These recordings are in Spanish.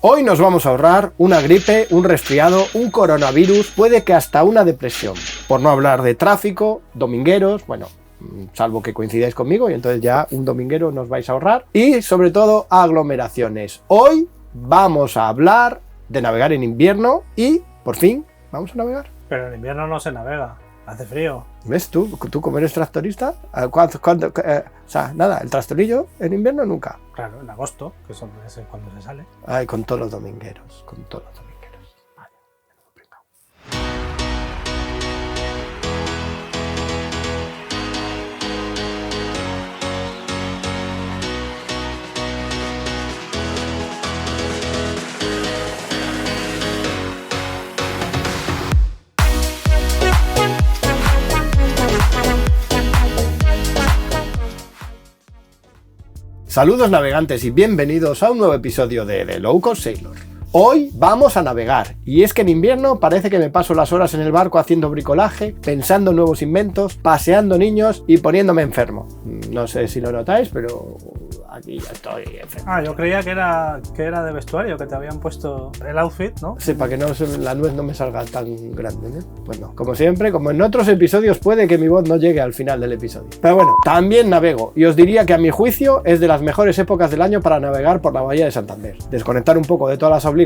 Hoy nos vamos a ahorrar una gripe, un resfriado, un coronavirus, puede que hasta una depresión. Por no hablar de tráfico, domingueros, bueno, salvo que coincidáis conmigo y entonces ya un dominguero nos vais a ahorrar. Y sobre todo aglomeraciones. Hoy vamos a hablar de navegar en invierno y, por fin, vamos a navegar. Pero en invierno no se navega, hace frío. ¿Ves tú como eres tractorista? ¿Cuándo? O sea, nada, el tractorillo en invierno nunca. Claro, en agosto, que es cuando se sale. Ay, con todos los domingueros, con todos los domingueros. Vaya, Saludos navegantes y bienvenidos a un nuevo episodio de The Low Cost Sailor. Hoy vamos a navegar, y es que en invierno parece que me paso las horas en el barco haciendo bricolaje, pensando en nuevos inventos, paseando niños y poniéndome enfermo. No sé si lo notáis, pero aquí ya estoy enfermo. Yo creía que era de vestuario, que te habían puesto el outfit, ¿no? Sí, para que la nuez no me salga tan grande, ¿no? Pues no, como siempre, como en otros episodios puede que mi voz no llegue al final del episodio. Pero bueno, también navego, y os diría que a mi juicio es de las mejores épocas del año para navegar por la bahía de Santander. Desconectar un poco de todas las obligaciones,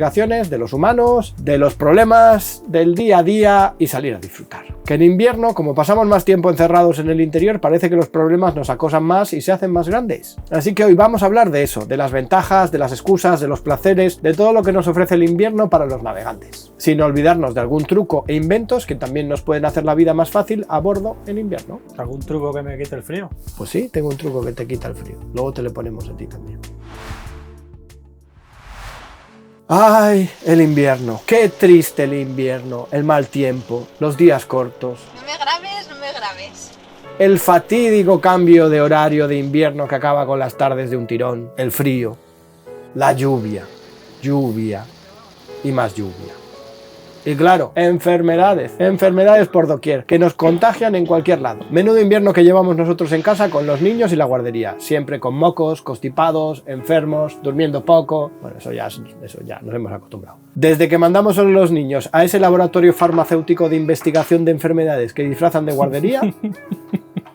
de los humanos, de los problemas del día a día y salir a disfrutar. Que en invierno, como pasamos más tiempo encerrados en el interior, parece que los problemas nos acosan más y se hacen más grandes. Así que hoy vamos a hablar de eso, de las ventajas, de las excusas, de los placeres, de todo lo que nos ofrece el invierno para los navegantes. Sin olvidarnos de algún truco e inventos que también nos pueden hacer la vida más fácil a bordo en invierno. ¿Algún truco que me quite el frío? Pues sí, tengo un truco que te quita el frío. Luego te le ponemos a ti también. ¡Ay, el invierno! ¡Qué triste el invierno! El mal tiempo, los días cortos. No me grabes, no me grabes. El fatídico cambio de horario de invierno que acaba con las tardes de un tirón. El frío. La lluvia. Lluvia. Y más lluvia. Y claro, enfermedades por doquier, que nos contagian en cualquier lado. Menudo invierno que llevamos nosotros en casa con los niños y la guardería, siempre con mocos, constipados, enfermos, durmiendo poco. Bueno, eso ya nos hemos acostumbrado. Desde que mandamos a los niños a ese laboratorio farmacéutico de investigación de enfermedades que disfrazan de guardería,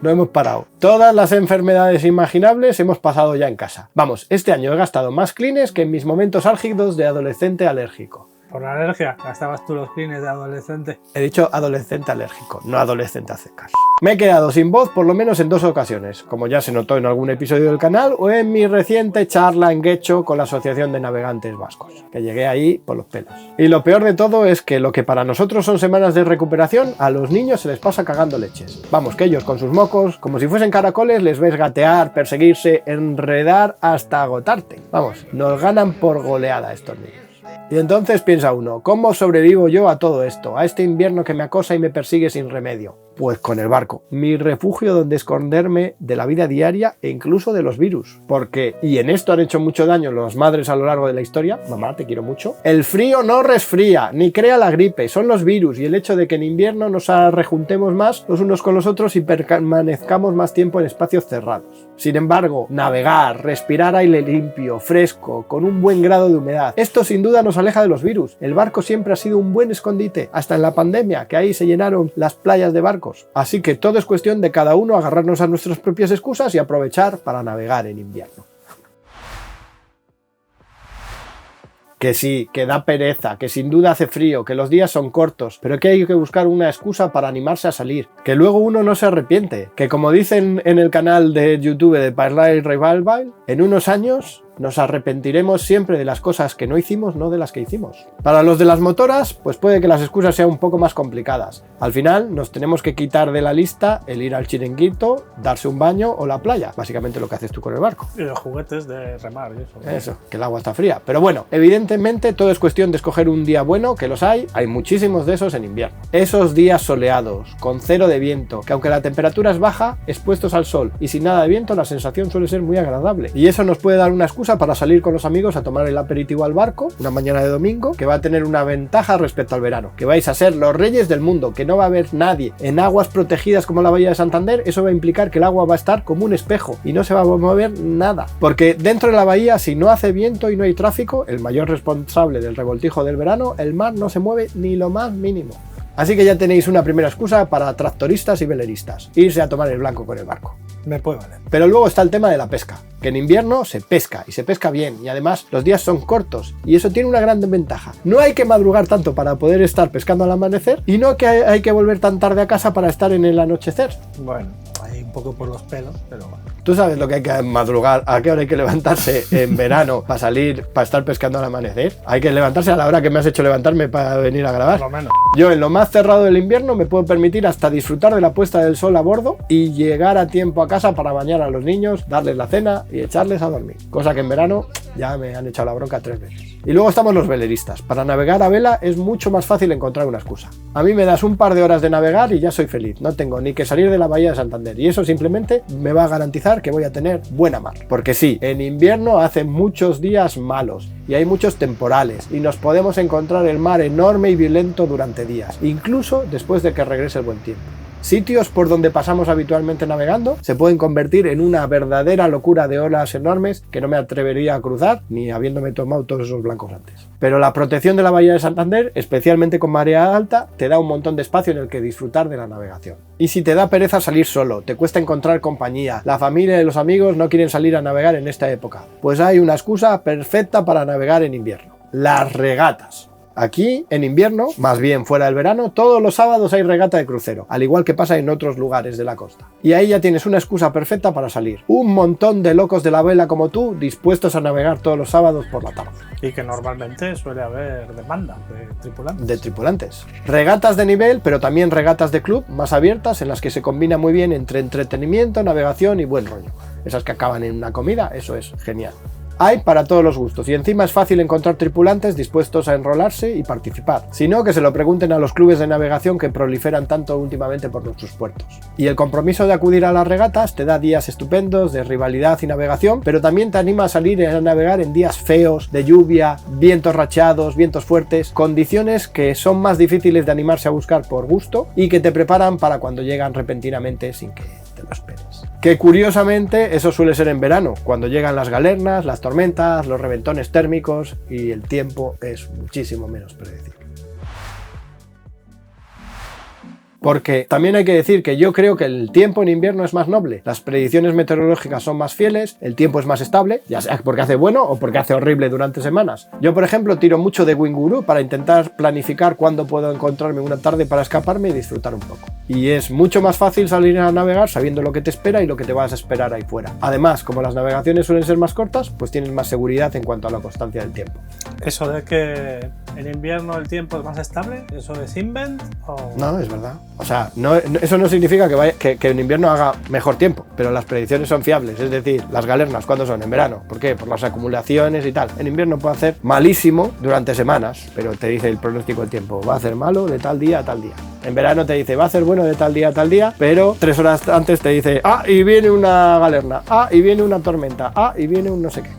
no hemos parado. Todas las enfermedades imaginables hemos pasado ya en casa. Vamos, este año he gastado más Kleenex que en mis momentos álgidos de adolescente alérgico. ¿Por la alergia? ¿Gastabas tú los Kleenex de adolescente? He dicho adolescente alérgico, no adolescente a secas. Me he quedado sin voz por lo menos en 2 ocasiones, como ya se notó en algún episodio del canal o en mi reciente charla en Guecho con la Asociación de Navegantes Vascos, que llegué ahí por los pelos. Y lo peor de todo es que lo que para nosotros son semanas de recuperación, a los niños se les pasa cagando leches. Vamos, que ellos con sus mocos, como si fuesen caracoles, les ves gatear, perseguirse, enredar hasta agotarte. Vamos, nos ganan por goleada estos niños. Y entonces piensa uno, ¿cómo sobrevivo yo a todo esto? A este invierno que me acosa y me persigue sin remedio. Pues con el barco, mi refugio donde esconderme de la vida diaria e incluso de los virus. Porque, y en esto han hecho mucho daño las madres a lo largo de la historia, mamá, te quiero mucho, el frío no resfría, ni crea la gripe, son los virus y el hecho de que en invierno nos rejuntemos más los unos con los otros y permanezcamos más tiempo en espacios cerrados. Sin embargo, navegar, respirar aire limpio, fresco, con un buen grado de humedad, esto sin duda nos aleja de los virus. El barco siempre ha sido un buen escondite, hasta en la pandemia, que ahí se llenaron las playas de barcos. Así que todo es cuestión de cada uno agarrarnos a nuestras propias excusas y aprovechar para navegar en invierno. Que sí, que da pereza, que sin duda hace frío, que los días son cortos, pero que hay que buscar una excusa para animarse a salir, que luego uno no se arrepiente, que como dicen en el canal de YouTube de Parlay Revival, en unos años nos arrepentiremos siempre de las cosas que no hicimos, no de las que hicimos. Para los de las motoras, pues puede que las excusas sean un poco más complicadas. Al final nos tenemos que quitar de la lista el ir al chiringuito, darse un baño o la playa, básicamente lo que haces tú con el barco. Y los juguetes de remar y eso. Eso, que el agua está fría. Pero bueno, evidentemente todo es cuestión de escoger un día bueno, que los hay muchísimos de esos en invierno. Esos días soleados, con 0 de viento, que aunque la temperatura es baja, expuestos al sol y sin nada de viento, la sensación suele ser muy agradable. Y eso nos puede dar una excusa excusa para salir con los amigos a tomar el aperitivo al barco, una mañana de domingo, que va a tener una ventaja respecto al verano, que vais a ser los reyes del mundo, que no va a haber nadie. En aguas protegidas como la bahía de Santander, eso va a implicar que el agua va a estar como un espejo y no se va a mover nada, porque dentro de la bahía, si no hace viento y no hay tráfico, el mayor responsable del revoltijo del verano, el mar no se mueve ni lo más mínimo. Así que ya tenéis una primera excusa para tractoristas y veleristas, irse a tomar el blanco con el barco. Me puede valer. Pero luego está el tema de la pesca, que en invierno se pesca y se pesca bien, y además los días son cortos y eso tiene una gran ventaja. No hay que madrugar tanto para poder estar pescando al amanecer y no que hay que volver tan tarde a casa para estar en el anochecer. Bueno, ahí un poco por los pelos, pero bueno. ¿Tú sabes lo que hay que madrugar? ¿A qué hora hay que levantarse en verano para salir, para estar pescando al amanecer? Hay que levantarse a la hora que me has hecho levantarme para venir a grabar. Por lo menos. Yo en lo más cerrado del invierno me puedo permitir hasta disfrutar de la puesta del sol a bordo y llegar a tiempo a casa para bañar a los niños, darles la cena y echarles a dormir. Cosa que en verano ya me han echado la bronca 3 veces. Y luego estamos los veleristas. Para navegar a vela es mucho más fácil encontrar una excusa. A mí me das un par de horas de navegar y ya soy feliz. No tengo ni que salir de la bahía de Santander y eso simplemente me va a garantizar que voy a tener buena mar. Porque sí, en invierno hace muchos días malos y hay muchos temporales y nos podemos encontrar el mar enorme y violento durante días, incluso después de que regrese el buen tiempo. Sitios por donde pasamos habitualmente navegando se pueden convertir en una verdadera locura de olas enormes que no me atrevería a cruzar ni habiéndome tomado todos esos blancos antes. Pero la protección de la bahía de Santander, especialmente con marea alta, te da un montón de espacio en el que disfrutar de la navegación. Y si te da pereza salir solo, te cuesta encontrar compañía, la familia y los amigos no quieren salir a navegar en esta época, pues hay una excusa perfecta para navegar en invierno: las regatas. Aquí, en invierno, más bien fuera del verano, todos los sábados hay regata de crucero, al igual que pasa en otros lugares de la costa. Y ahí ya tienes una excusa perfecta para salir. Un montón de locos de la vela como tú, dispuestos a navegar todos los sábados por la tarde. Y que normalmente suele haber demanda de tripulantes. De tripulantes. Regatas de nivel, pero también regatas de club, más abiertas, en las que se combina muy bien entre entretenimiento, navegación y buen rollo. Esas que acaban en una comida, eso es genial. Hay para todos los gustos y encima es fácil encontrar tripulantes dispuestos a enrolarse y participar. Si no, que se lo pregunten a los clubes de navegación que proliferan tanto últimamente por nuestros puertos. Y el compromiso de acudir a las regatas te da días estupendos de rivalidad y navegación, pero también te anima a salir a navegar en días feos, de lluvia, vientos racheados, vientos fuertes, condiciones que son más difíciles de animarse a buscar por gusto y que te preparan para cuando llegan repentinamente sin que te lo esperes. Que curiosamente eso suele ser en verano, cuando llegan las galernas, las tormentas, los reventones térmicos y el tiempo es muchísimo menos predecible. Porque también hay que decir que yo creo que el tiempo en invierno es más noble, las predicciones meteorológicas son más fieles, el tiempo es más estable, ya sea porque hace bueno o porque hace horrible durante semanas. Yo, por ejemplo, tiro mucho de Winguru para intentar planificar cuándo puedo encontrarme una tarde para escaparme y disfrutar un poco. Y es mucho más fácil salir a navegar sabiendo lo que te espera y lo que te vas a esperar ahí fuera. Además, como las navegaciones suelen ser más cortas, pues tienes más seguridad en cuanto a la constancia del tiempo. ¿Eso de que en invierno el tiempo es más estable? ¿Eso es invent? O... No, es verdad. O sea, eso no significa que en invierno haga mejor tiempo, pero las predicciones son fiables. Es decir, las galernas, ¿cuándo son? En verano. ¿Por qué? Por las acumulaciones y tal. En invierno puede hacer malísimo durante semanas, pero te dice el pronóstico del tiempo: va a hacer malo de tal día a tal día. En verano te dice: va a hacer bueno de tal día a tal día, pero 3 horas antes te dice: ah, y viene una galerna, ah, y viene una tormenta, ah, y viene un no sé qué.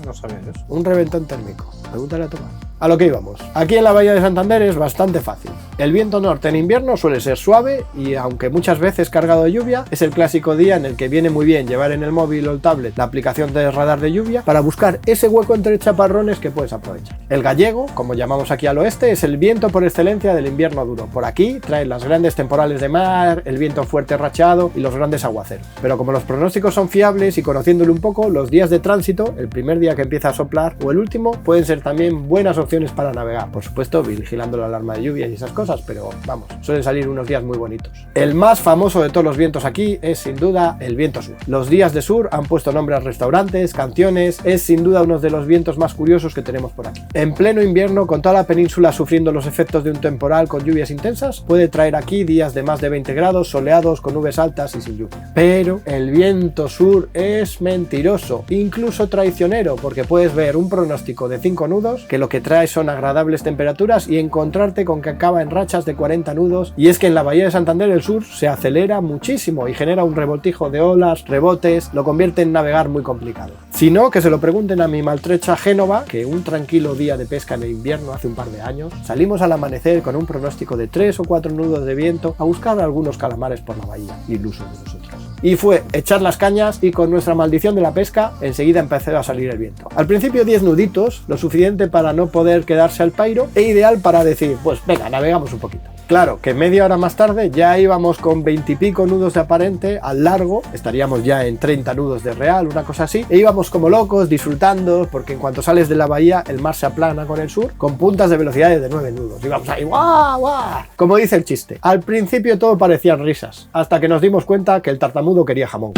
No sabía eso. Un reventón térmico. Pregúntale a Tomás. A lo que íbamos. Aquí en la bahía de Santander es bastante fácil. El viento norte en invierno suele ser suave y, aunque muchas veces cargado de lluvia, es el clásico día en el que viene muy bien llevar en el móvil o el tablet la aplicación de radar de lluvia para buscar ese hueco entre chaparrones que puedes aprovechar. El gallego, como llamamos aquí al oeste, es el viento por excelencia del invierno duro. Por aquí traen las grandes temporales de mar, el viento fuerte rachado y los grandes aguaceros. Pero como los pronósticos son fiables y conociéndole un poco, los días de tránsito, el primer día que empieza a soplar o el último, pueden ser también buenas opciones para navegar. Por supuesto, vigilando la alarma de lluvia y esas cosas, pero vamos, suelen salir unos días muy bonitos. El más famoso de todos los vientos aquí es sin duda el viento sur. Los días de sur han puesto nombre a restaurantes, canciones, es sin duda uno de los vientos más curiosos que tenemos por aquí. En pleno invierno, con toda la península sufriendo los efectos de un temporal con lluvias intensas, puede traer aquí días de más de 20 grados, soleados, con nubes altas y sin lluvia. Pero el viento sur es mentiroso, incluso traicionero, porque puedes ver un pronóstico de 5 nudos que lo que trae son agradables temperaturas y encontrarte con que acaba en rachas de 40 nudos, y es que en la bahía de Santander el sur se acelera muchísimo y genera un revoltijo de olas, rebotes, lo convierte en navegar muy complicado. Si no, que se lo pregunten a mi maltrecha Génova, que un tranquilo día de pesca en el invierno hace un par de años, salimos al amanecer con un pronóstico de 3 o 4 nudos de viento a buscar algunos calamares por la bahía, ilusos de nosotros. Y fue echar las cañas y con nuestra maldición de la pesca enseguida empezó a salir el viento. Al principio 10 nuditos, lo suficiente para no poder quedarse al pairo e ideal para decir, pues venga, navegamos un poquito. Claro, que media hora más tarde ya íbamos con 20 y pico nudos de aparente al largo, estaríamos ya en 30 nudos de real, una cosa así, e íbamos como locos disfrutando, porque en cuanto sales de la bahía el mar se aplana con el sur, con puntas de velocidades de 9 nudos. Íbamos ahí, ¡guau, guau! Como dice el chiste, al principio todo parecían risas, hasta que nos dimos cuenta que el tartamudo quería jamón.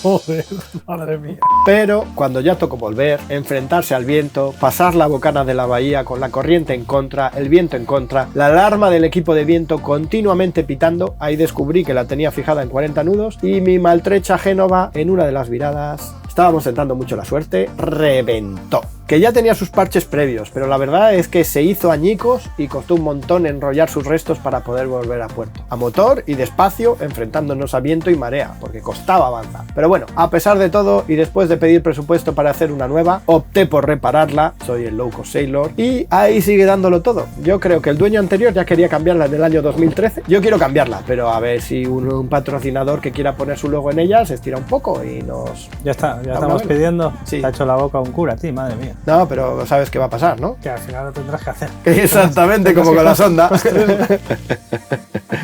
Joder, madre mía. Pero cuando ya tocó volver, enfrentarse al viento, pasar la bocana de la bahía con la corriente en contra, el viento en contra, la alarma del equipo de viento continuamente pitando, ahí descubrí que la tenía fijada en 40 nudos y mi maltrecha Génova, en una de las viradas, estábamos tentando mucho la suerte, reventó. Que ya tenía sus parches previos, pero la verdad es que se hizo añicos y costó un montón enrollar sus restos para poder volver a puerto. A motor y despacio, enfrentándonos a viento y marea, porque costaba avanzar. Pero bueno, a pesar de todo y después de pedir presupuesto para hacer una nueva, opté por repararla, soy el low cost sailor, y ahí sigue dándolo todo. Yo creo que el dueño anterior ya quería cambiarla en el año 2013, yo quiero cambiarla, pero a ver si un patrocinador que quiera poner su logo en ella se estira un poco y nos... Ya está, ya estamos pidiendo. Sí. Te ha hecho la boca un cura a ti, madre mía. No, pero sabes qué va a pasar, ¿no? Que al final lo tendrás que hacer. Exactamente, como con la sonda.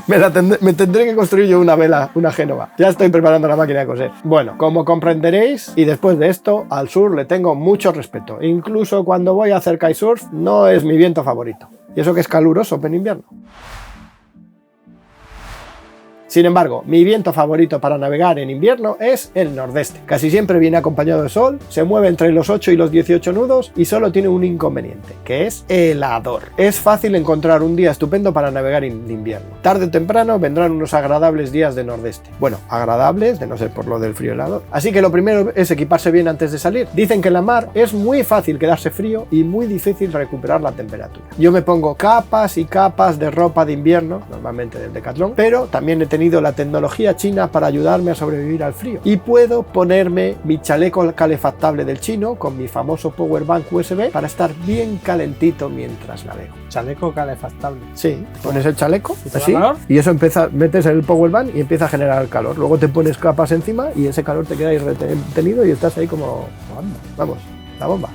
Me tendré que construir yo una vela, una Génova. Ya estoy preparando la máquina de coser. Bueno, como comprenderéis, y después de esto, al sur le tengo mucho respeto. Incluso cuando voy a hacer kitesurf, no es mi viento favorito. Y eso que es caluroso en invierno. Sin embargo, mi viento favorito para navegar en invierno es el nordeste. Casi siempre viene acompañado de sol, se mueve entre los 8 y los 18 nudos y solo tiene un inconveniente, que es helador. Es fácil encontrar un día estupendo para navegar en invierno. Tarde o temprano vendrán unos agradables días de nordeste. Bueno, agradables, de no ser por lo del frío helador. Así que lo primero es equiparse bien antes de salir. Dicen que en la mar es muy fácil quedarse frío y muy difícil recuperar la temperatura. Yo me pongo capas y capas de ropa de invierno, normalmente del Decathlon, pero también he tenido la tecnología china para ayudarme a sobrevivir al frío y puedo ponerme mi chaleco calefactable del chino con mi famoso power bank USB para estar bien calentito mientras navego. Chaleco calefactable. Sí, pones el chaleco ¿Y te da así calor? y eso metes en el power bank y empieza a generar el calor. Luego te pones capas encima y ese calor te queda ahí retenido y estás ahí como, vamos. La bomba.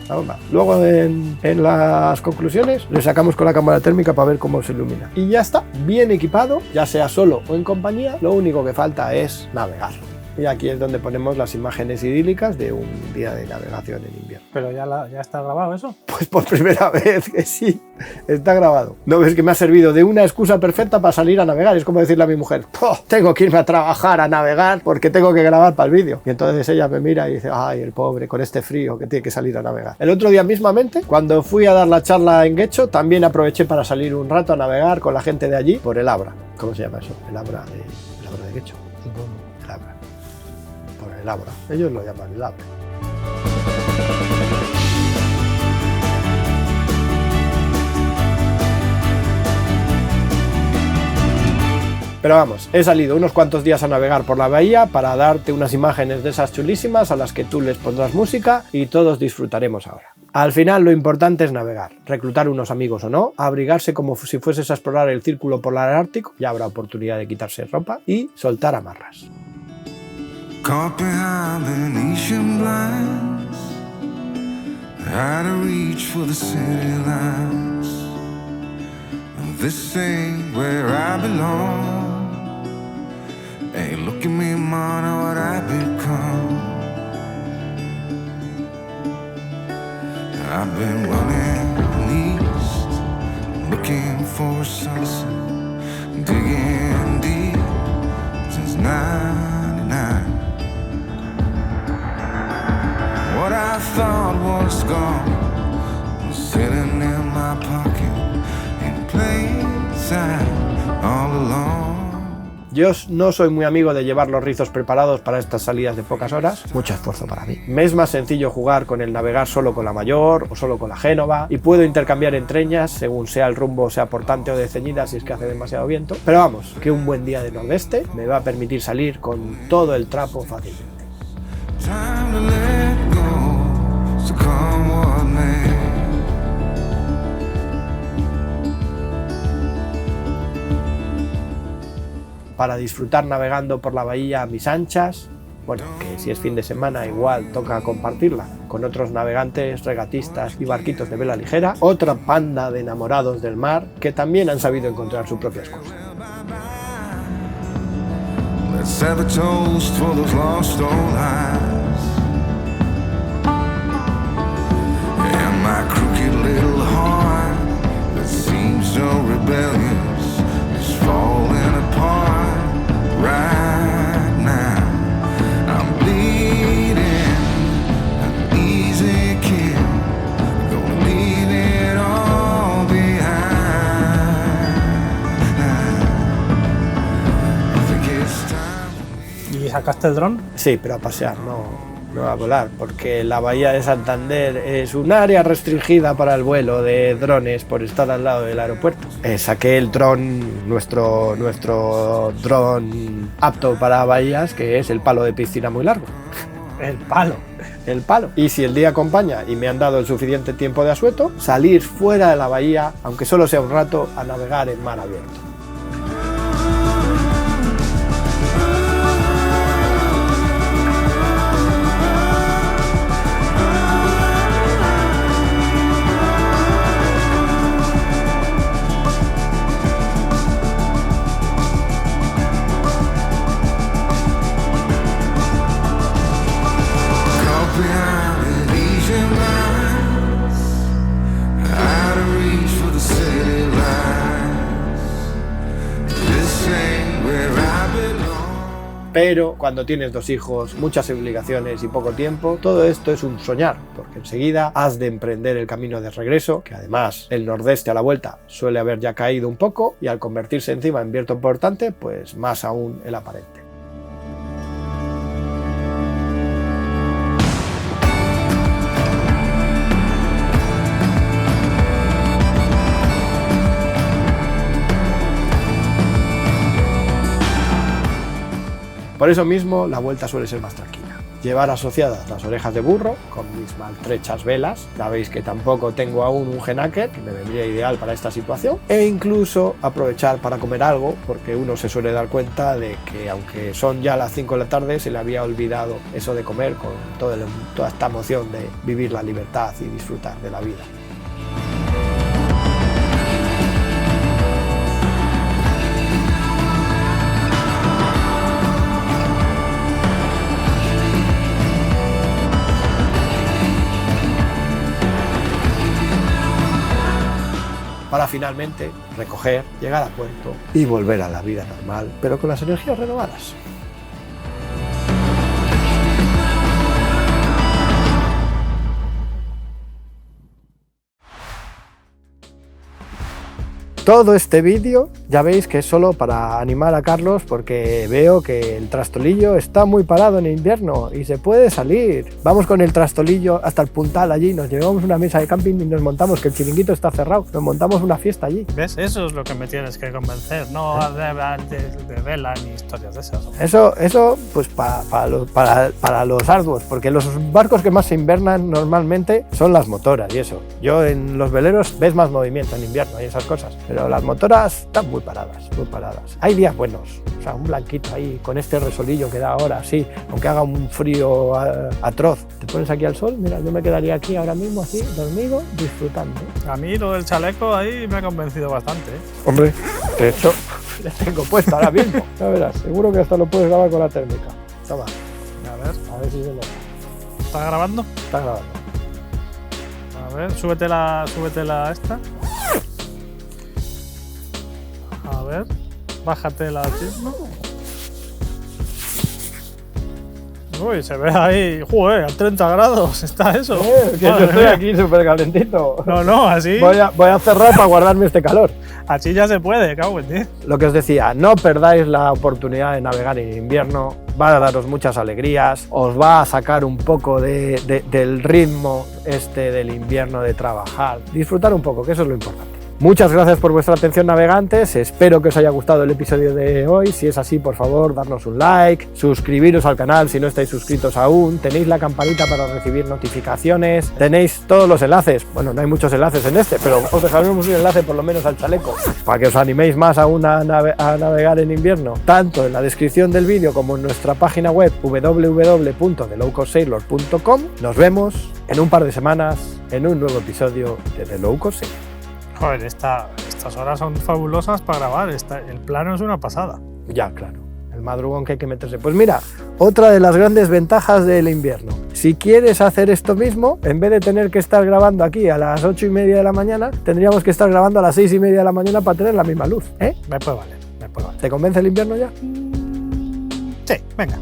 Luego en las conclusiones le sacamos con la cámara térmica para ver cómo se ilumina. Y ya está, bien equipado, ya sea solo o en compañía, lo único que falta es navegar. Y aquí es donde ponemos las imágenes idílicas de un día de navegación en invierno. Pero ya está grabado eso. Pues por primera vez que sí, está grabado. ¿No ves que me ha servido de una excusa perfecta para salir a navegar? Es como decirle a mi mujer, tengo que irme a trabajar, a navegar, porque tengo que grabar para el vídeo. Y entonces ella me mira y dice, ay, el pobre, con este frío que tiene que salir a navegar. El otro día mismamente, cuando fui a dar la charla en Guecho, también aproveché para salir un rato a navegar con la gente de allí por el Abra. ¿Cómo se llama eso? El Abra de Guecho. El Abra. Por el Abra. Ellos lo llaman el Abra. Pero vamos, he salido unos cuantos días a navegar por la bahía para darte unas imágenes de esas chulísimas a las que tú les pondrás música y todos disfrutaremos ahora. Al final lo importante es navegar, reclutar unos amigos o no, abrigarse como si fueses a explorar el círculo polar ártico, ya habrá oportunidad de quitarse ropa, y soltar amarras. Caught behind Venetian blinds, had to reach for the city lines. This ain't where I belong. Hey, look at me, man, what I've become. I've been running east, looking for a sunset, digging deep since '99. What I thought was gone was sitting in my pocket, in plain sight all along. Yo no soy muy amigo de llevar los rizos preparados para estas salidas de pocas horas, mucho esfuerzo para mí. Me es más sencillo jugar con el navegar solo con la mayor o solo con la Génova y puedo intercambiar entreñas según sea el rumbo, sea portante o de ceñida si es que hace demasiado viento. Pero vamos, que un buen día de nordeste me va a permitir salir con todo el trapo fácilmente. Para disfrutar navegando por la bahía a mis anchas, bueno, que si es fin de semana igual toca compartirla con otros navegantes, regatistas y barquitos de vela ligera, otra panda de enamorados del mar que también han sabido encontrar su propia excusa. Let's have a toast for those lost old eyes. And my crooked little heart that seems so rebellious is falling apart right now. I'm bleeding an easy kill, gonna leave it all behind. I think it's time. ¿Y sacaste el dron? Sí, pero a pasear, no a volar, porque la bahía de Santander es un área restringida para el vuelo de drones por estar al lado del aeropuerto. Saqué el dron, nuestro dron apto para bahías, que es el palo de piscina muy largo. El palo. El palo. Y si el día acompaña y me han dado el suficiente tiempo de asueto, salir fuera de la bahía, aunque solo sea un rato, a navegar en mar abierto. Pero cuando tienes 2 hijos, muchas obligaciones y poco tiempo, todo esto es un soñar, porque enseguida has de emprender el camino de regreso, que además el nordeste a la vuelta suele haber ya caído un poco y al convertirse encima en viento importante, pues más aún el aparente. Por eso mismo la vuelta suele ser más tranquila. Llevar asociadas las orejas de burro con mis maltrechas velas, sabéis que tampoco tengo aún un genaker, que me vendría ideal para esta situación, e incluso aprovechar para comer algo, porque uno se suele dar cuenta de que aunque son ya las 5 de la tarde, se le había olvidado eso de comer con toda esta emoción de vivir la libertad y disfrutar de la vida. Para finalmente recoger, llegar a puerto y volver a la vida normal, pero con las energías renovadas. Todo este vídeo ya veis que es solo para animar a Carlos, porque veo que el trastolillo está muy parado en invierno y se puede salir. Vamos con el trastolillo hasta el puntal allí, nos llevamos una mesa de camping y nos montamos, que el chiringuito está cerrado, nos montamos una fiesta allí. ¿Ves? Eso es lo que me tienes que convencer, no de vela ni historias de esas. Eso pues para los arduos, porque los barcos que más se invernan normalmente son las motoras y eso. Yo en los veleros ves más movimiento en invierno y esas cosas, pero las motoras están muy paradas, muy paradas. Hay días buenos, o sea, un blanquito ahí, con este resolillo que da ahora, sí, aunque haga un frío atroz. Te pones aquí al sol, mira, yo me quedaría aquí ahora mismo así, dormido, disfrutando. A mí lo del chaleco ahí me ha convencido bastante, ¿eh? Hombre, de hecho, le tengo puesto ahora mismo. Ya verás, seguro que hasta lo puedes grabar con la térmica. Toma, a ver si se nota. ¿Está grabando? Está grabando. A ver, súbete la esta. A ver, bájate la chisma. Uy, se ve ahí, joder, a 30 grados está eso. Que yo Madre estoy mía. aquí súper calentito. No, así, Voy a cerrar para guardarme este calor. así ya se puede, cago en ti. Lo que os decía, no perdáis la oportunidad de navegar en invierno, va a daros muchas alegrías, os va a sacar un poco del ritmo del invierno de trabajar, disfrutar un poco, que eso es lo importante. Muchas gracias por vuestra atención, navegantes, espero que os haya gustado el episodio de hoy. Si es así, por favor, darnos un like, suscribiros al canal si no estáis suscritos aún, tenéis la campanita para recibir notificaciones, tenéis todos los enlaces, bueno, no hay muchos enlaces en pero os dejaremos un enlace por lo menos al chaleco, para que os animéis más aún a navegar en invierno, tanto en la descripción del vídeo como en nuestra página web www.thelowcostsailor.com. Nos vemos en un par de semanas en un nuevo episodio de The Low Cost Sailor. Joder, estas horas son fabulosas para grabar, el plano es una pasada. Ya, claro, el madrugón que hay que meterse. Pues mira, otra de las grandes ventajas del invierno. Si quieres hacer esto mismo, en vez de tener que estar grabando aquí a las 8:30 de la mañana, tendríamos que estar grabando a las 6:30 de la mañana para tener la misma luz, ¿eh? Me puede valer. ¿Te convence el invierno ya? Sí, venga.